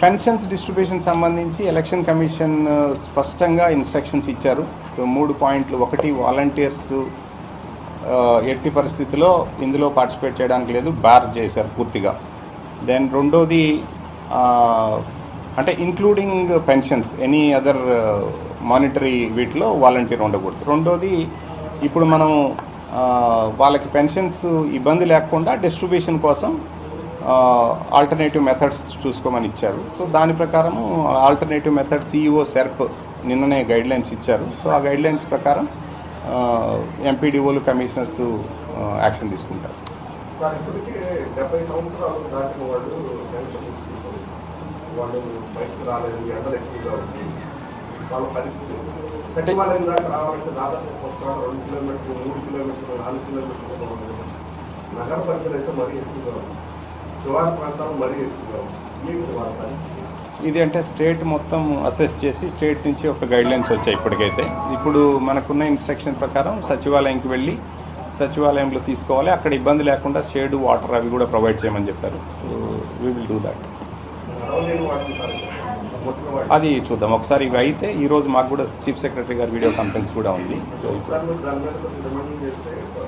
Pensions distribution సంబంధించి election commission స్పష్టంగా instructions ఇచ్చారు. 3 పాయింట్లు. ఒకటి, వాలంటీర్స్ ఎట్టి పరిస్థితిలో ఇందులో పార్టిసిపేట్ చేయడానికి లేదు, బార్ చేశారు పూర్తిగా. దెన్ రెండోది అంటే including pensions, any other monetary వీటిలో వాలంటీర్ ఉండకూడదు. రెండోది, ఇప్పుడు మనం వాళ్ళకి పెన్షన్స్ ఇబ్బంది లేకుండా డిస్ట్రిబ్యూషన్ కోసం ఆల్టర్నేటివ్ మెథడ్స్ చూసుకోమని ఇచ్చారు. సో దాని ప్రకారము ఆల్టర్నేటివ్ మెథడ్ CEO సెర్ప్ నిన్ననే గైడ్లైన్స్ ఇచ్చారు. సో ఆ గైడ్లైన్స్ ప్రకారం ఎంపీడీఓలు, కమిషనర్స్ యాక్షన్ తీసుకుంటారు. సార్, ఇప్పటికే 70 సంవత్సరాలు దాటిన వాళ్ళు పెన్షన్ తీసుకుంటారు. వాళ్ళు బయటకు రాలేదు, ఎండలు ఎక్కువగా ఉంది, వాళ్ళ పరిస్థితి. సచివాలయం దాకా రావాలంటే దాదాపు ఒక చోట 2 కిలోమీటర్లు, 3 కిలోమీటర్లు, 4 కిలోమీటర్లు ఉంది. నగర పరిధిలో అయితే మరీ ఎక్కువగా ఉంది, శివారు ప్రాంతాలు మరీ ఎక్కువగా ఉంది. మీకు వాళ్ళ పరిస్థితి ఇది అంటే స్టేట్ మొత్తం అసెస్ చేసి స్టేట్ నుంచి ఒక గైడ్లైన్స్ వచ్చాయి ఇప్పటికైతే. ఇప్పుడు మనకున్న ఇన్స్ట్రక్షన్ ప్రకారం సచివాలయంకి వెళ్ళి సచివాలయంలో తీసుకోవాలి. అక్కడ ఇబ్బంది లేకుండా షేడ్, వాటర్ అవి కూడా ప్రొవైడ్ చేయమని చెప్పారు. So we will do that. అది చూద్దాం ఒకసారి. ఇవి అయితే ఈరోజు మాకు కూడా చీఫ్ సెక్రటరీ గారి వీడియో కాన్ఫరెన్స్ కూడా ఉంది. సో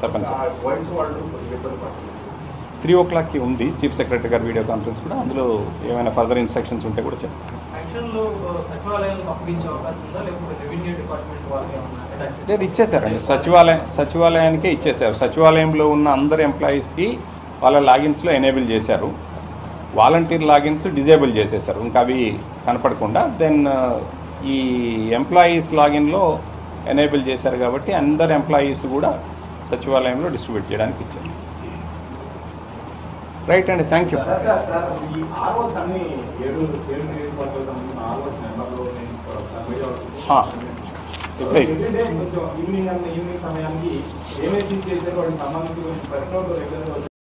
తప్పనిసరి 3 o'clockకి ఉంది చీఫ్ సెక్రటరీ గారి వీడియో కాన్ఫరెన్స్ కూడా. అందులో ఏమైనా ఫర్దర్ ఇన్స్ట్రక్షన్స్ ఉంటే కూడా చెప్తాం. లేదు, ఇచ్చేసారండి, సచివాలయానికే ఇచ్చేసారు. సచివాలయంలో ఉన్న అందరు ఎంప్లాయీస్కి వాళ్ళ లాగిన్స్లో ఎనేబుల్ చేశారు. వాలంటీర్ లాగిన్స్ డిజేబుల్ చేసేసారు, ఇంకా అవి కనపడకుండా. దెన్ ఈ ఎంప్లాయీస్ లాగిన్లో ఎనేబుల్ చేశారు కాబట్టి అందరు ఎంప్లాయీస్ కూడా సచివాలయంలో డిస్ట్రిబ్యూట్ చేయడానికి ఇచ్చారు. రైట్ అండి, థ్యాంక్ యూ. ఈవినింగ్ సమయానికి ఏమేమి చేశారు వాటికి సంబంధించి